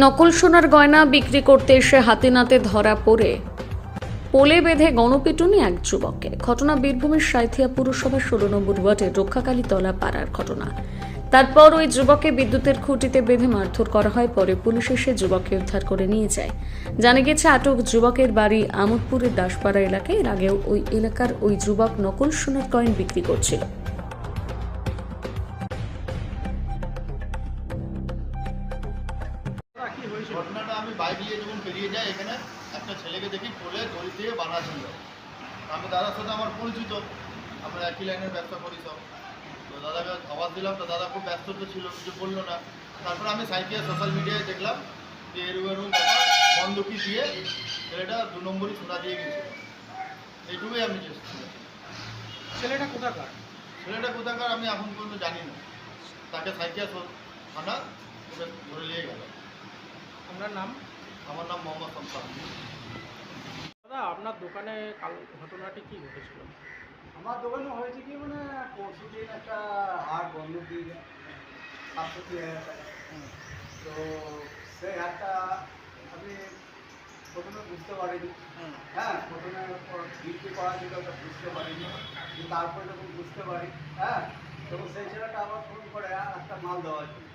নকল সোনার গয়না বিক্রি করতে এসে হাতে নাতে ধরা পড়ে পোলে বেঁধে গণপিটুনি এক যুবককে। ঘটনা বীরভূমের সাঁইথিয়া পুরসভার 16 নম্বর ওয়ার্ডের রক্ষাকালীতলা পাড়ার ঘটনা। তারপর ওই যুবককে বিদ্যুতের খুঁটিতে বেঁধে মারধর করা হয়। পরে পুলিশ এসে যুবককে উদ্ধার করে নিয়ে যায়। জানা গেছে আটক যুবকের বাড়ি আমোদপুরের দাসপাড়া এলাকায়। এর আগেও ওই এলাকার ওই যুবক নকল সোনার কয়েন বিক্রি করছিল। ঘটনাটা আমি বাইক নিয়ে যখন বেরিয়ে যাই, এখানে একটা ছেলেকে দেখি কোলে দড়ি দিয়ে বাঁধা ছিল। আমি দাদার সাথে আমার পরিচিত, আমরা একই লাইনের ব্যবসা করি সব। তো দাদাকে আওয়াজ দিলাম, তো দাদা খুব ব্যস্ত তো ছিল, কিছু বললো না। তারপর আমি সাইকেল সোশ্যাল মিডিয়ায় দেখলাম যে এরকম ব্যাপার, বন্ধকি দিয়ে ছেলেটা 2 নম্বরই সোনা দিয়ে গেছিল। এইটুকুই আমি চেষ্টা করি। ছেলেটা কোথাকার? ছেলেটা কোথাকার আমি এখন পর্যন্ত জানি না। তাকে সাইকেল থানা ওকে ধরে নিয়ে গেল। আপনার নাম? আমার নাম মোহাম্মদ শামসান। দাদা, আপনার দোকানে কাল ঘটনাটি কি ঘটেছিল? আমার দোকানে হয়েছে কি, মানে পরশু দিন একটা হাট বন্ধ দিয়ে 730,000 টাকা। তো সেই হাটটা আমি প্রথমে বুঝতে পারিনি। হ্যাঁ, প্রথমে বিক্রি করা ছিল, ওটা বুঝতে পারিনি। কিন্তু তারপরে যখন বুঝতে পারি, হ্যাঁ, তখন সেই ছেলেটা আবার ফোন করে একটা মাল দেওয়ার জন্য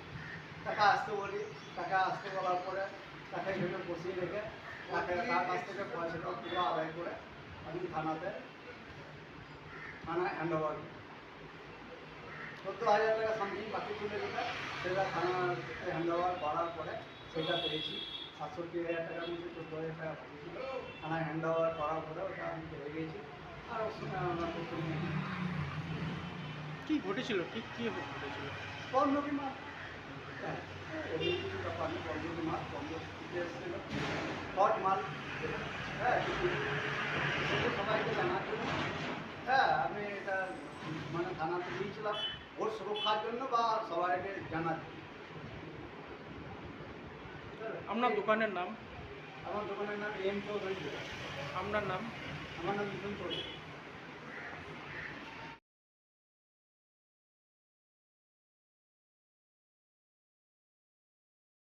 টাকা আসতে বলি। টাকা আসতে বলার পরে তাকে এখানে বসিয়ে রেখে তাকে তার কাছ থেকে পয়সাটা পুরো আদায় করে আমি থানায় হ্যান্ড ওভার 14,000 টাকা সামথিং বাকি ছিল, যেটা সেটা থানাতে হ্যান্ড ওভার করার পরে সেটা পেয়েছি। 67,000 টাকার মধ্যে 14,000 টাকা বাকি ছিল। থানায় হ্যান্ড ওভার করার পরে ওটা আমি পেয়ে গেছি। আর ওর সঙ্গে আমরা কি ঘটেছিল? ঠিক কি ঘটেছিল? বন্ধকি মাছ, হ্যাঁ, এমনি কিছু ব্যাপার নেই। বন্ধকি মাছ বন্ধ এসেছিল, হট মাল। হ্যাঁ, সেটা সবাইকে জানার জন্য, হ্যাঁ, আমি এটা মানে থানাতে দিয়েছিলাম ওর সুরক্ষার জন্য বা সবাইকে জানার জন্য। আপনার দোকানের নাম? আমার দোকানের নাম এম চৌধুরী। আপনার নাম? আমার নাম মিঠুন চৌধুরী।